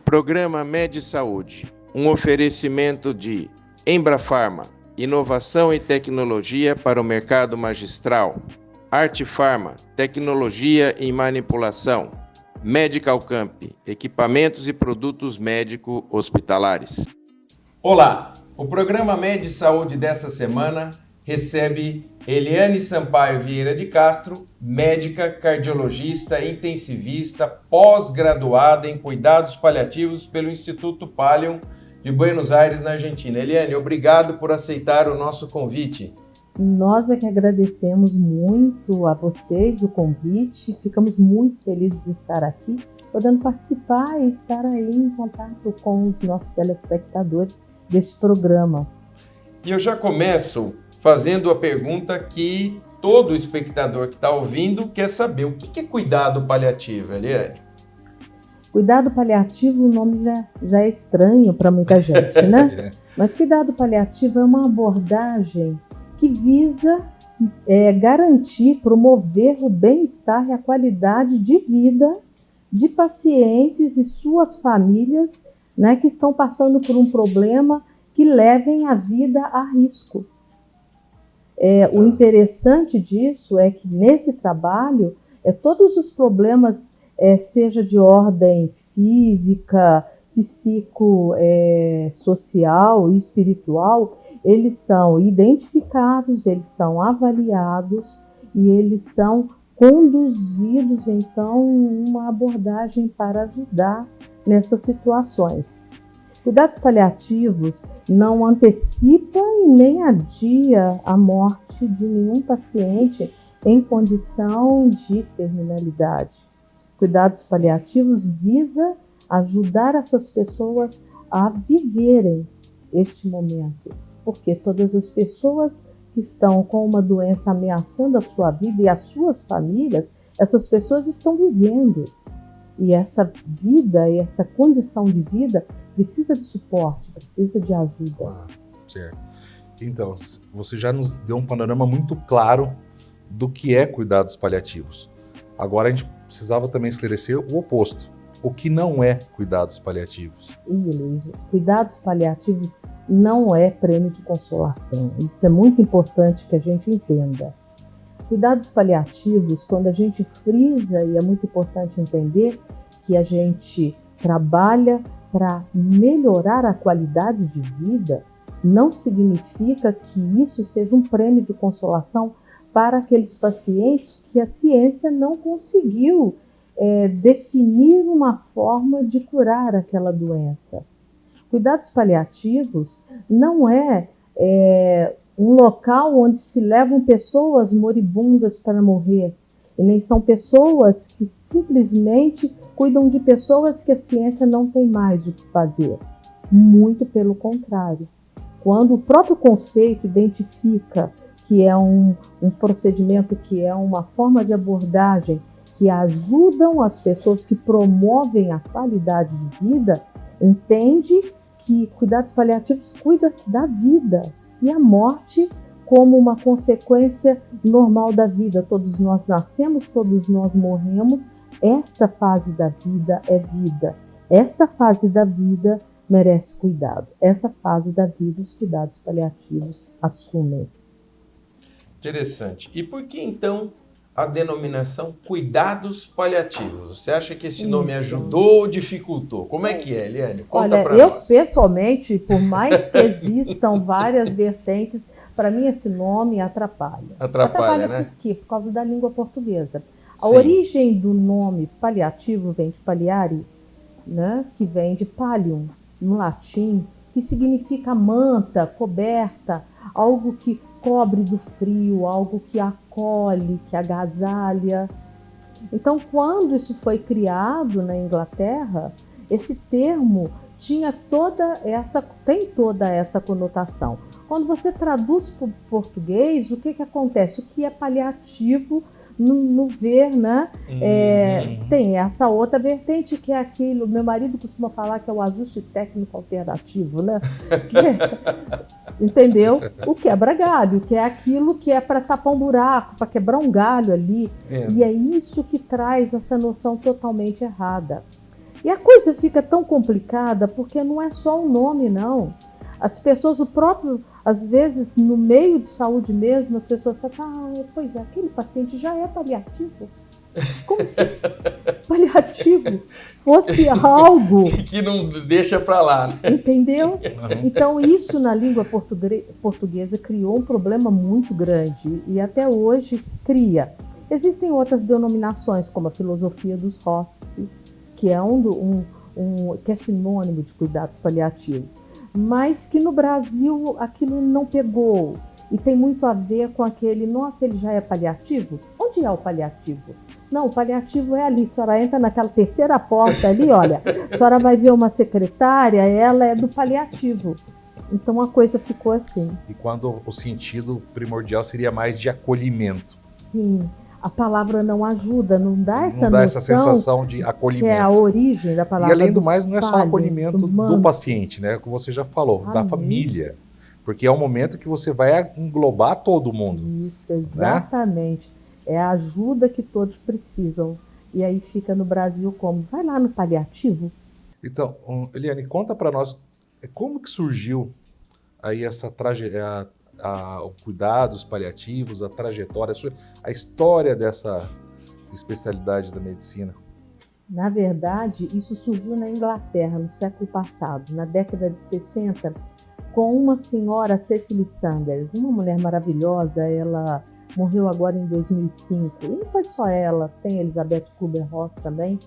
Programa Med Saúde, um oferecimento de Embrafarma, inovação e tecnologia para o mercado magistral. Arte Farma, tecnologia e manipulação. Medical Camp, equipamentos e produtos médico-hospitalares. Olá, o programa Med Saúde dessa semana recebe Eliane Sampaio Vieira de Castro, médica, cardiologista, intensivista, pós-graduada em cuidados paliativos pelo Instituto Palium de Buenos Aires, na Argentina. Eliane, obrigado por aceitar o nosso convite. Nós é que agradecemos muito a vocês o convite, ficamos muito felizes de estar aqui, podendo participar e estar aí em contato com os nossos telespectadores deste programa. E eu já começo fazendo a pergunta que todo espectador que está ouvindo quer saber. O que é cuidado paliativo, Eliane? Cuidado paliativo, o nome já é estranho para muita gente, né? Mas cuidado paliativo é uma abordagem que visa garantir, promover o bem-estar e a qualidade de vida de pacientes e suas famílias, né, que estão passando por um problema que levem a vida a risco. O interessante disso é que nesse trabalho, todos os problemas, seja de ordem física, psicossocial e espiritual, eles são identificados, eles são avaliados e eles são conduzidos, então, uma abordagem para ajudar nessas situações. Cuidados paliativos não antecipa e nem adia a morte de nenhum paciente em condição de terminalidade. Cuidados paliativos visa ajudar essas pessoas a viverem este momento, porque todas as pessoas que estão com uma doença ameaçando a sua vida e as suas famílias, essas pessoas estão vivendo. E essa vida e essa condição de vida precisa de suporte, precisa de ajuda. Certo. Então, você já nos deu um panorama muito claro do que é cuidados paliativos. Agora a gente precisava também esclarecer o oposto. O que não é cuidados paliativos? Luiz, cuidados paliativos não é prêmio de consolação. Isso é muito importante que a gente entenda. Cuidados paliativos, quando a gente frisa, e é muito importante entender que a gente trabalha para melhorar a qualidade de vida, não significa que isso seja um prêmio de consolação para aqueles pacientes que a ciência não conseguiu definir uma forma de curar aquela doença. Cuidados paliativos não é um local onde se levam pessoas moribundas para morrer, e nem são pessoas que simplesmente cuidam de pessoas que a ciência não tem mais o que fazer. Muito pelo contrário. Quando o próprio conceito identifica que é um procedimento, que é uma forma de abordagem que ajudam as pessoas, que promovem a qualidade de vida, entende que cuidados paliativos cuidam da vida e a morte como uma consequência normal da vida. Todos nós nascemos, todos nós morremos. Esta fase da vida é vida. Esta fase da vida merece cuidado. Essa fase da vida os cuidados paliativos assumem. Interessante. E por que, então, a denominação cuidados paliativos? Você acha que esse nome ajudou ou dificultou? Como é que é, Eliane? Conta para nós. Eu, pessoalmente, por mais que existam várias vertentes, para mim esse nome atrapalha. Atrapalha, né? Por quê? Por causa da língua portuguesa. A Sim. origem do nome paliativo vem de paliare, né? Que vem de pallium, no latim, que significa manta, coberta, algo que cobre do frio, algo que acolhe, que agasalha. Então, quando isso foi criado na Inglaterra, esse termo tem toda essa conotação. Quando você traduz para o português, o que acontece? O que é paliativo no ver, né? Tem essa outra vertente que é aquilo, meu marido costuma falar que é o ajuste técnico alternativo, né? Entendeu? O quebra-galho, que é aquilo que é para tapar um buraco, para quebrar um galho ali. E é isso que traz essa noção totalmente errada. E a coisa fica tão complicada porque não é só o nome, não. As pessoas, o próprio, às vezes, no meio de saúde mesmo, as pessoas falam, pois é, aquele paciente já é paliativo. Como se paliativo fosse algo que não deixa para lá, né? Entendeu? Então isso na língua portuguesa criou um problema muito grande e até hoje cria. Existem outras denominações, como a filosofia dos hóspices, que é que é sinônimo de cuidados paliativos, mas que no Brasil aquilo não pegou e tem muito a ver com aquele, nossa, ele já é paliativo? Onde é o paliativo? Não, o paliativo é ali, a senhora entra naquela terceira porta ali, olha, a senhora vai ver uma secretária, ela é do paliativo. Então a coisa ficou assim. E quando o sentido primordial seria mais de acolhimento. Sim, a palavra não ajuda, não dá essa não dá noção, essa sensação de acolhimento. Que é a origem da palavra. E além do mais, não é só acolhimento do paciente, né? Como você já falou, da Amém. família. Porque é um momento que você vai englobar todo mundo. Isso, exatamente. Né? É a ajuda que todos precisam. E aí fica no Brasil como? Vai lá no paliativo. Então, Eliane, conta para nós como que surgiu aí essa cuidados paliativos, a trajetória, a história dessa especialidade da medicina. Na verdade, isso surgiu na Inglaterra, no século passado, na década de 60, com uma senhora, Cecily Saunders, uma mulher maravilhosa. Ela morreu agora em 2005. E não foi só ela, tem Elizabeth Kübler-Ross também,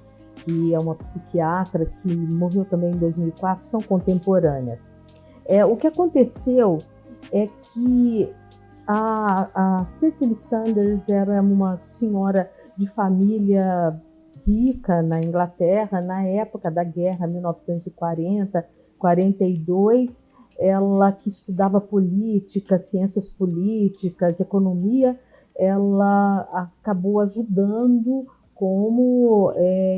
que é uma psiquiatra que morreu também em 2004, são contemporâneas. O que aconteceu é que a Cecily Saunders era uma senhora de família rica na Inglaterra, na época da guerra, 1940, 42, ela que estudava política, ciências políticas, economia, ela acabou ajudando como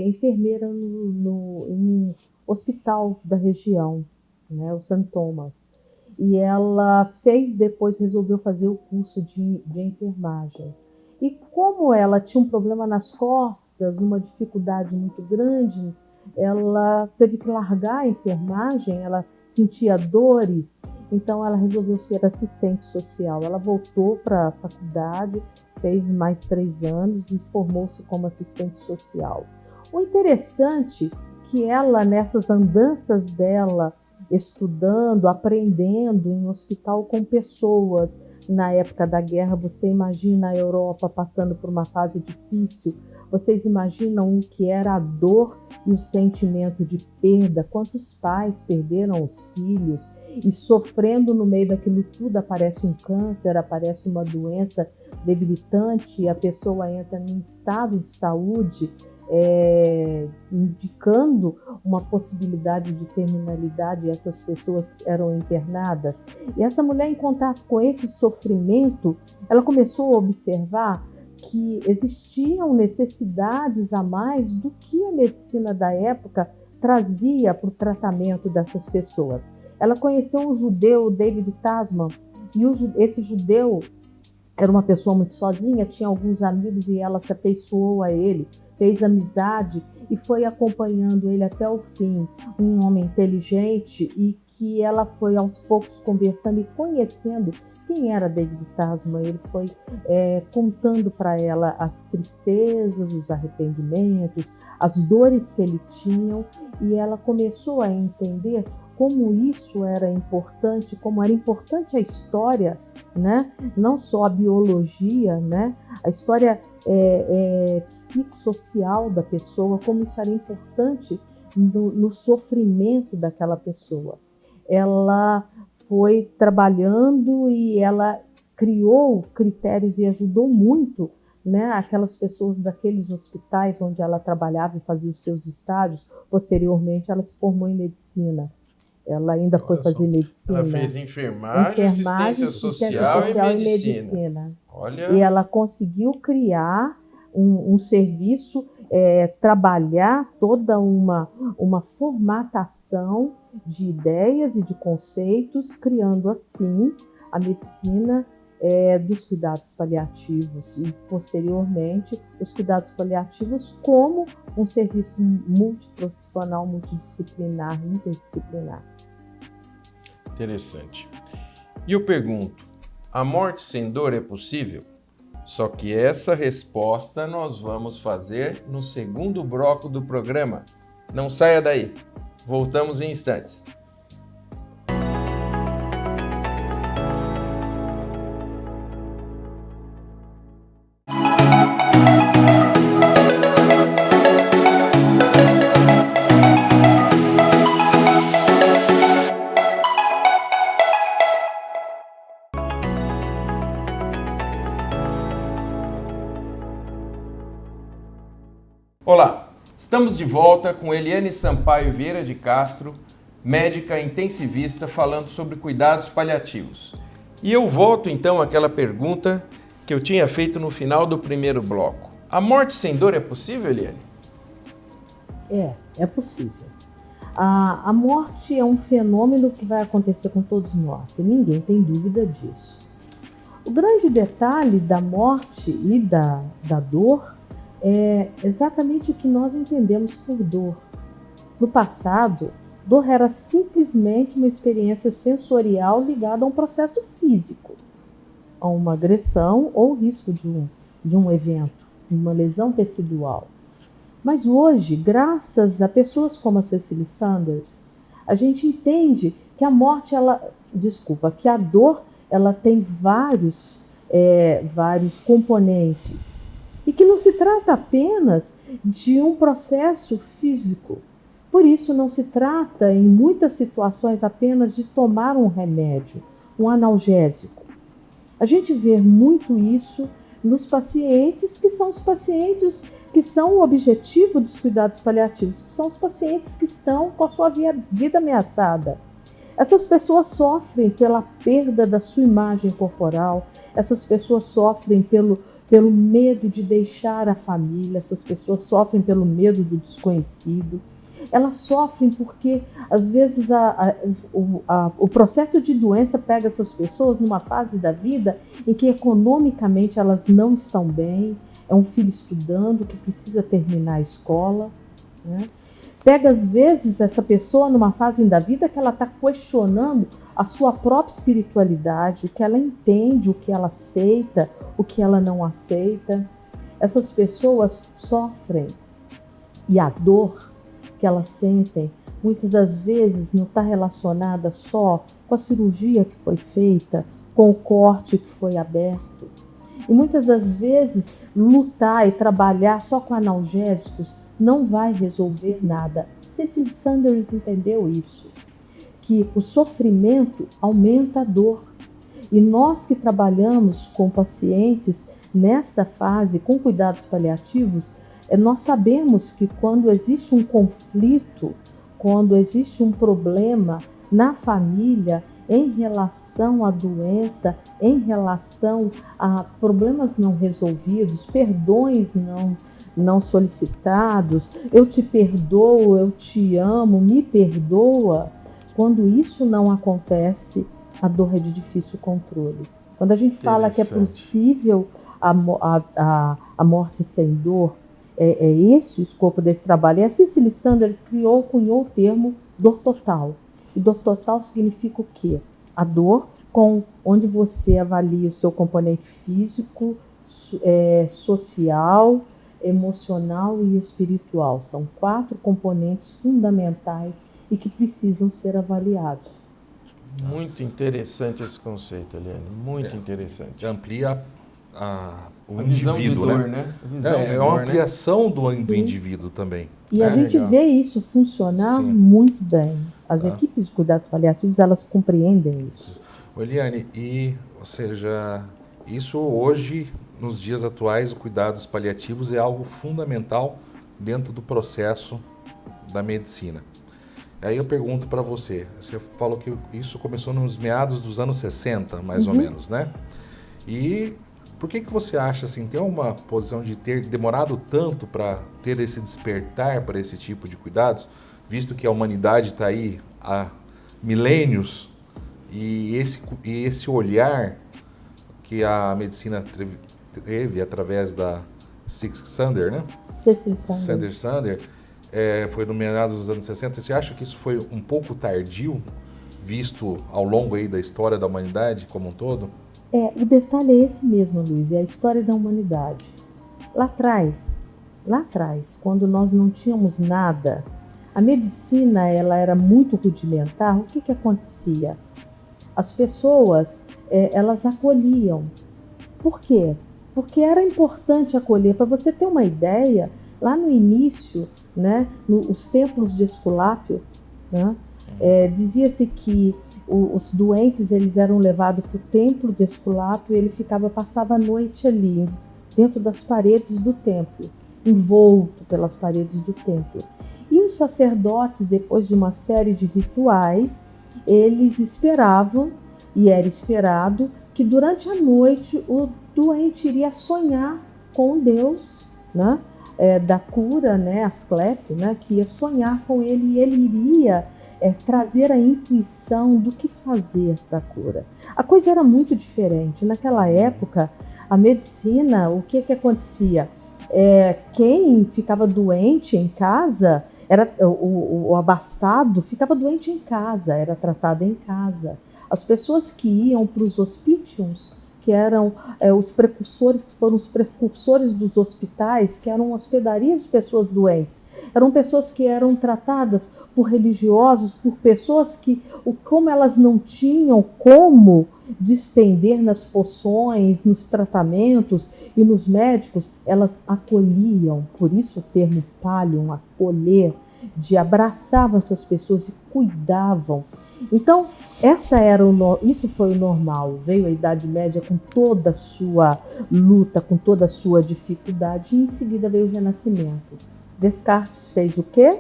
enfermeira em um hospital da região, né, o St. Thomas. E ela resolveu fazer o curso de enfermagem. E como ela tinha um problema nas costas, uma dificuldade muito grande, ela teve que largar a enfermagem, ela sentia dores, então ela resolveu ser assistente social. Ela voltou para a faculdade, fez mais 3 anos e formou-se como assistente social. O interessante é que ela, nessas andanças dela, estudando, aprendendo em um hospital com pessoas, na época da guerra, você imagina a Europa passando por uma fase difícil, vocês imaginam o que era a dor e o sentimento de perda, quantos pais perderam os filhos e sofrendo no meio daquilo tudo, aparece um câncer, aparece uma doença debilitante, a pessoa entra num estado de saúde indicando uma possibilidade de terminalidade, e essas pessoas eram internadas. E essa mulher, em contato com esse sofrimento, ela começou a observar que existiam necessidades a mais do que a medicina da época trazia para o tratamento dessas pessoas. Ela conheceu um judeu, David Tasman, e esse judeu era uma pessoa muito sozinha, tinha alguns amigos e ela se afeiçoou a ele, fez amizade e foi acompanhando ele até o fim. Um homem inteligente, e que ela foi aos poucos conversando e conhecendo quem era David Tasman. Ele foi contando para ela as tristezas, os arrependimentos, as dores que ele tinha, e ela começou a entender como isso era importante, como era importante a história, né? Não só a biologia, né? A história psicossocial da pessoa, como isso era importante no sofrimento daquela pessoa. Ela foi trabalhando e ela criou critérios e ajudou muito, né, aquelas pessoas daqueles hospitais onde ela trabalhava e fazia os seus estágios. Posteriormente, ela se formou em medicina. Ela ainda foi fazer medicina. Ela fez enfermagem, assistência social e medicina. Olha. E ela conseguiu criar um serviço, trabalhar toda uma formatação de ideias e de conceitos, criando assim a medicina dos cuidados paliativos e, posteriormente, os cuidados paliativos como um serviço multiprofissional, multidisciplinar, interdisciplinar. Interessante. E eu pergunto, a morte sem dor é possível? Só que essa resposta nós vamos fazer no segundo bloco do programa. Não saia daí. Voltamos em instantes. Olá, estamos de volta com Eliane Sampaio Vieira de Castro, médica intensivista, falando sobre cuidados paliativos. E eu volto então àquela pergunta que eu tinha feito no final do primeiro bloco. A morte sem dor é possível, Eliane? É possível. A morte é um fenômeno que vai acontecer com todos nós, e ninguém tem dúvida disso. O grande detalhe da morte e da dor é exatamente o que nós entendemos por dor. No passado, dor era simplesmente uma experiência sensorial ligada a um processo físico, a uma agressão ou risco de um evento, de uma lesão tecidual. Mas hoje, graças a pessoas como a Cicely Saunders, a gente entende que que a dor ela tem vários componentes. E que não se trata apenas de um processo físico. Por isso, não se trata, em muitas situações, apenas de tomar um remédio, um analgésico. A gente vê muito isso nos pacientes que são os pacientes que são o objetivo dos cuidados paliativos, que são os pacientes que estão com a sua vida ameaçada. Essas pessoas sofrem pela perda da sua imagem corporal, essas pessoas sofrem pelo medo de deixar a família, essas pessoas sofrem pelo medo do desconhecido. Elas sofrem porque, às vezes, o processo de doença pega essas pessoas numa fase da vida em que economicamente elas não estão bem, é um filho estudando que precisa terminar a escola, né? Pega, às vezes, essa pessoa numa fase da vida que ela está questionando a sua própria espiritualidade, o que ela entende, o que ela aceita, o que ela não aceita. Essas pessoas sofrem e a dor que elas sentem, muitas das vezes não está relacionada só com a cirurgia que foi feita, com o corte que foi aberto. E muitas das vezes lutar e trabalhar só com analgésicos não vai resolver nada. Cicely Saunders entendeu isso, que o sofrimento aumenta a dor. E nós que trabalhamos com pacientes nesta fase, com cuidados paliativos, nós sabemos que quando existe um conflito, quando existe um problema na família em relação à doença, em relação a problemas não resolvidos, perdões não solicitados, eu te perdoo, eu te amo, me perdoa. Quando isso não acontece, a dor é de difícil controle. Quando a gente fala que é possível a morte sem dor, é esse o escopo desse trabalho. E a Cicely Saunders cunhou o termo dor total. E dor total significa o quê? A dor onde você avalia o seu componente físico, social, emocional e espiritual. São 4 componentes fundamentais e que precisam ser avaliados. Muito interessante esse conceito, Eliane. Muito interessante. Amplia o a indivíduo, visão de dor, né? É uma ampliação do indivíduo também. E a gente vê isso funcionar muito bem. As equipes de cuidados paliativos, elas compreendem isso. Eliane, ou seja, isso hoje, nos dias atuais, o cuidados paliativos é algo fundamental dentro do processo da medicina. Aí eu pergunto para você falou que isso começou nos meados dos anos 60, mais ou menos, né? E por que você acha, assim, tem uma posição de ter demorado tanto para ter esse despertar para esse tipo de cuidados, visto que a humanidade está aí há milênios e esse olhar que a medicina teve através da Cecily Sander, né? Cecily Sander, foi no meados dos anos 60. Você acha que isso foi um pouco tardio, visto ao longo aí da história da humanidade como um todo? O detalhe é esse mesmo, Luiz, é a história da humanidade. Lá atrás, quando nós não tínhamos nada, a medicina ela era muito rudimentar. O que acontecia? As pessoas, elas acolhiam. Por quê? Porque era importante acolher. Para você ter uma ideia, lá no início, né, os templos de Esculápio, né, dizia-se que os doentes eles eram levados para o templo de Esculápio e ele passava a noite ali, dentro das paredes do templo, envolto pelas paredes do templo. E os sacerdotes, depois de uma série de rituais, eles esperavam, e era esperado, que durante a noite o doente iria sonhar com Deus, né, da cura, né, Asclepio, né, que ia sonhar com ele e ele iria trazer a intuição do que fazer para a cura. A coisa era muito diferente. Naquela época, a medicina, o que acontecia? Quem ficava doente em casa, o abastado ficava doente em casa, era tratado em casa. As pessoas que iam para os hospícios, que eram os precursores, que foram os precursores dos hospitais, que eram hospedarias de pessoas doentes, eram pessoas que eram tratadas por religiosos, por pessoas que, como elas não tinham como despender nas poções, nos tratamentos e nos médicos, elas acolhiam, por isso o termo pallium, acolher, de abraçavam essas pessoas e cuidavam. Então, isso foi o normal. Veio a Idade Média com toda a sua luta, com toda a sua dificuldade, e em seguida veio o Renascimento. Descartes fez o quê?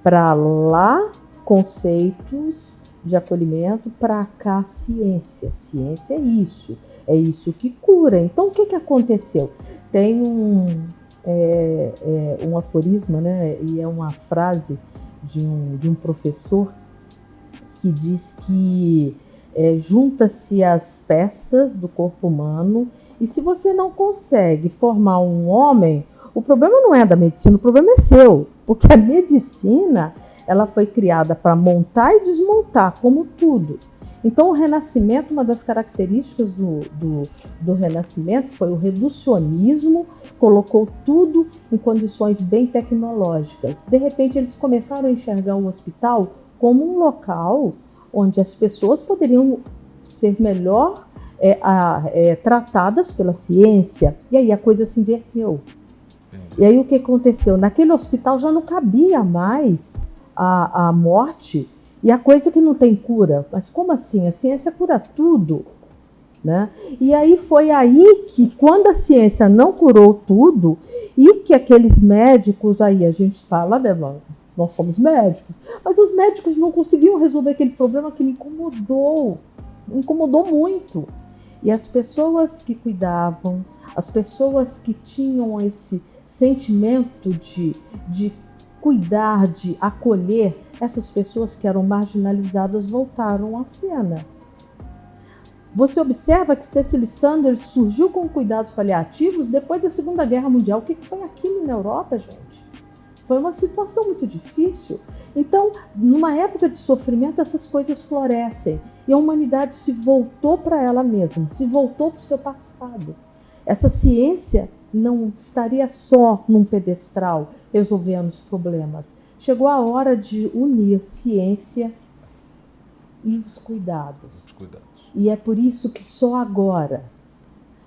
Para lá, conceitos de acolhimento, para cá, ciência. Ciência é isso que cura. Então, o que aconteceu? Tem um aforisma, né? E é uma frase de um professor que diz que junta-se as peças do corpo humano e se você não consegue formar um homem, o problema não é da medicina, o problema é seu, porque a medicina ela foi criada para montar e desmontar, como tudo. Então o Renascimento, uma das características do Renascimento foi o reducionismo, colocou tudo em condições bem tecnológicas. De repente eles começaram a enxergar o hospital como um local onde as pessoas poderiam ser melhor tratadas pela ciência. E aí a coisa se inverteu. E aí o que aconteceu? Naquele hospital já não cabia mais a morte e a coisa que não tem cura. Mas como assim? A ciência cura tudo, né? E aí foi aí que, quando a ciência não curou tudo, e que aqueles médicos aí, a gente fala, né, nós somos médicos, mas os médicos não conseguiam resolver aquele problema que me incomodou muito. E as pessoas que cuidavam, as pessoas que tinham esse sentimento de cuidar, de acolher, essas pessoas que eram marginalizadas voltaram à cena. Você observa que Cecily Sander surgiu com cuidados paliativos depois da Segunda Guerra Mundial. O que foi aquilo na Europa, gente? Foi uma situação muito difícil. Então, numa época de sofrimento, essas coisas florescem. E a humanidade se voltou para ela mesma, se voltou para o seu passado. Essa ciência não estaria só num pedestal resolvendo os problemas. Chegou a hora de unir ciência e os cuidados. E é por isso que só agora,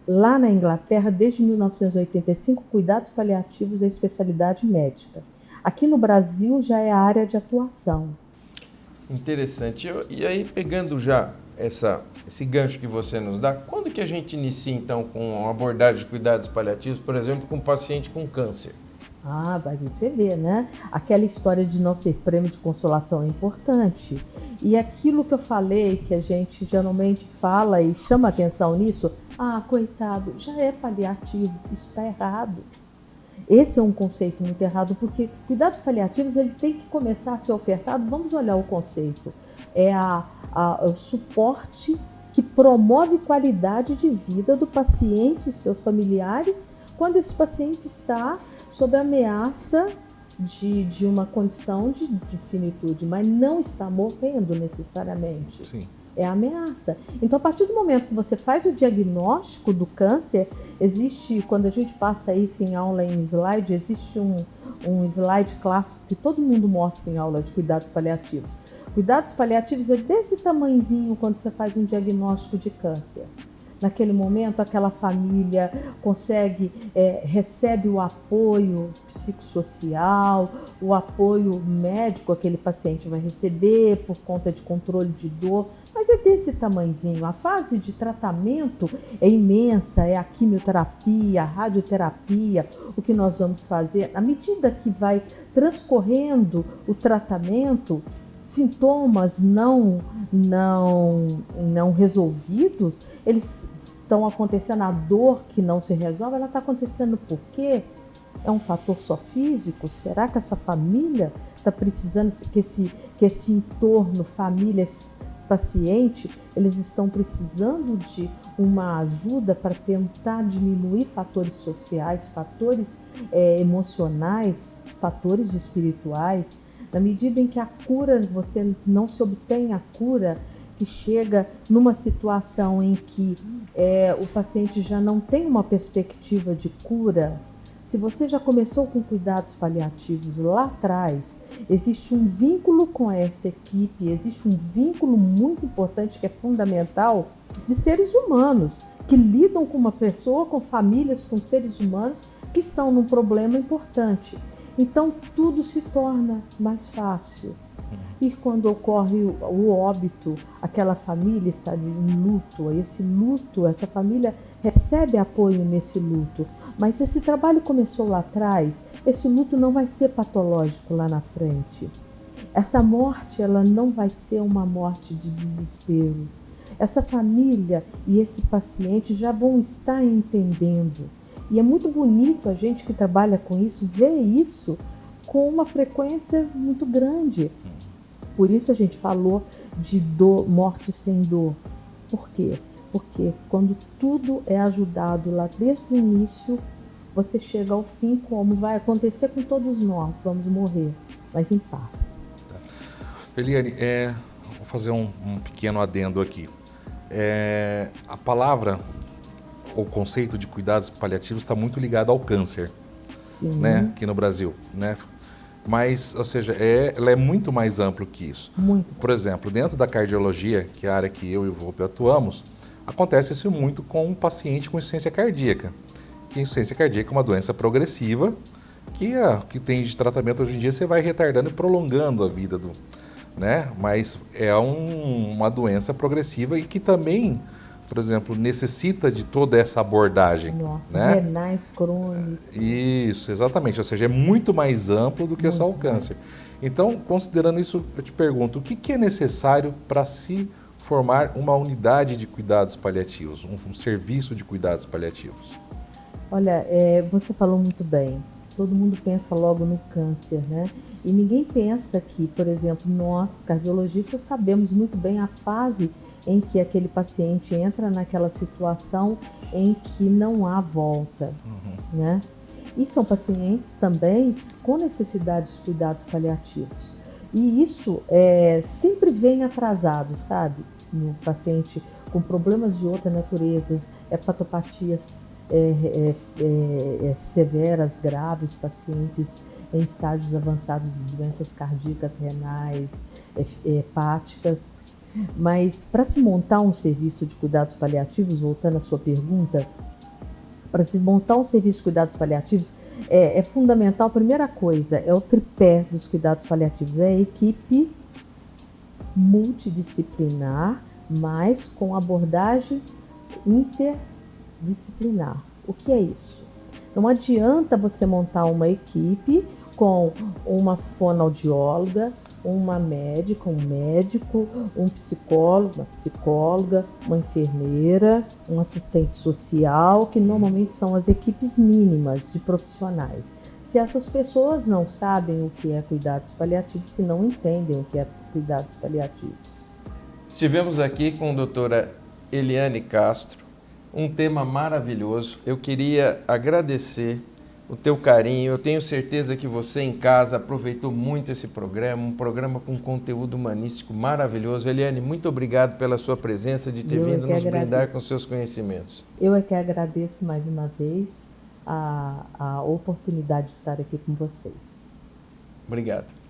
lá na Inglaterra, desde 1985, cuidados paliativos é especialidade médica. Aqui no Brasil já é a área de atuação. Interessante. E aí, pegando já esse gancho que você nos dá, quando que a gente inicia, então, com a abordagem de cuidados paliativos, por exemplo, com um paciente com câncer? Vai você ver, né? Aquela história de não ser prêmio de consolação é importante. E aquilo que eu falei, que a gente geralmente fala e chama atenção nisso, coitado, já é paliativo, isso está errado. Esse é um conceito muito errado, porque cuidados paliativos ele tem que começar a ser ofertado. Vamos olhar o conceito. É o suporte que promove qualidade de vida do paciente e seus familiares quando esse paciente está sob ameaça de uma condição de finitude, mas não está morrendo necessariamente. Sim. É a ameaça. Então, a partir do momento que você faz o diagnóstico do câncer, existe, quando a gente passa isso em aula em slide, existe um slide clássico que todo mundo mostra em aula de cuidados paliativos. Cuidados paliativos é desse tamanhozinho quando você faz um diagnóstico de câncer. Naquele momento, aquela família recebe o apoio psicossocial, o apoio médico, aquele paciente vai receber por conta de controle de dor, mas é desse tamanhozinho. A fase de tratamento é imensa, é a quimioterapia, a radioterapia, o que nós vamos fazer. À medida que vai transcorrendo o tratamento, sintomas não resolvidos, eles estão acontecendo, a dor que não se resolve, ela está acontecendo por quê? É um fator só físico? Será que essa família está precisando, que esse entorno, família, paciente, eles estão precisando de uma ajuda para tentar diminuir fatores sociais, fatores emocionais, fatores espirituais? Na medida em que a cura, você não se obtém a cura, que chega numa situação em que o paciente já não tem uma perspectiva de cura, se você já começou com cuidados paliativos lá atrás, existe um vínculo com essa equipe, existe um vínculo muito importante que é fundamental de seres humanos que lidam com uma pessoa, com famílias, com seres humanos que estão num problema importante. Então tudo se torna mais fácil. E quando ocorre o óbito, aquela família está em luto, esse luto, essa família recebe apoio nesse luto. Mas se esse trabalho começou lá atrás, esse luto não vai ser patológico lá na frente. Essa morte, ela não vai ser uma morte de desespero. Essa família e esse paciente já vão estar entendendo. E é muito bonito a gente que trabalha com isso, ver isso com uma frequência muito grande. Por isso a gente falou de dor, morte sem dor. Por quê? Porque quando tudo é ajudado lá desde o início, você chega ao fim, como vai acontecer com todos nós, vamos morrer, mas em paz. Tá. Eliane, vou fazer um pequeno adendo aqui. A palavra, o conceito de cuidados paliativos está muito ligado ao câncer, né, aqui no Brasil, né? Mas, ou seja, ela é muito mais amplo que isso. Muito. Por exemplo, dentro da cardiologia, que é a área que eu e o Volpe atuamos, acontece isso muito com um paciente com insuficiência cardíaca. Que a insuficiência cardíaca é uma doença progressiva que tem de tratamento hoje em dia, você vai retardando e prolongando a vida né? Mas é uma doença progressiva e que também, por exemplo, necessita de toda essa abordagem. Nossa, né? renais crônicos. Isso, exatamente. Ou seja, é muito mais amplo do que Muito só o câncer. Então, considerando isso, eu te pergunto, o que é necessário para se formar uma unidade de cuidados paliativos, um serviço de cuidados paliativos? Olha, você falou muito bem. Todo mundo pensa logo no câncer, né? E ninguém pensa que, por exemplo, nós, cardiologistas, sabemos muito bem a fase em que aquele paciente entra naquela situação em que não há volta, né? E são pacientes também com necessidades de cuidados paliativos. E isso sempre vem atrasado, sabe? No paciente com problemas de outra natureza, hepatopatias severas, graves, pacientes em estágios avançados de doenças cardíacas, renais, hepáticas. Mas para se montar um serviço de cuidados paliativos, voltando à sua pergunta, para se montar um serviço de cuidados paliativos, é fundamental, a primeira coisa, é o tripé dos cuidados paliativos, é a equipe multidisciplinar, mas com abordagem interdisciplinar. O que é isso? Não adianta você montar uma equipe com uma fonoaudióloga, uma médica, um médico, um psicólogo, uma psicóloga, uma enfermeira, um assistente social, que normalmente são as equipes mínimas de profissionais. Se essas pessoas não sabem o que é cuidados paliativos, se não entendem o que é cuidados paliativos. Estivemos aqui com a doutora Eliane Castro, um tema maravilhoso. Eu queria agradecer o teu carinho. Eu tenho certeza que você em casa aproveitou muito esse programa, um programa com conteúdo humanístico maravilhoso. Eliane, muito obrigado pela sua presença, de ter vindo nos brindar com seus conhecimentos. Eu é que agradeço mais uma vez a oportunidade de estar aqui com vocês. Obrigado.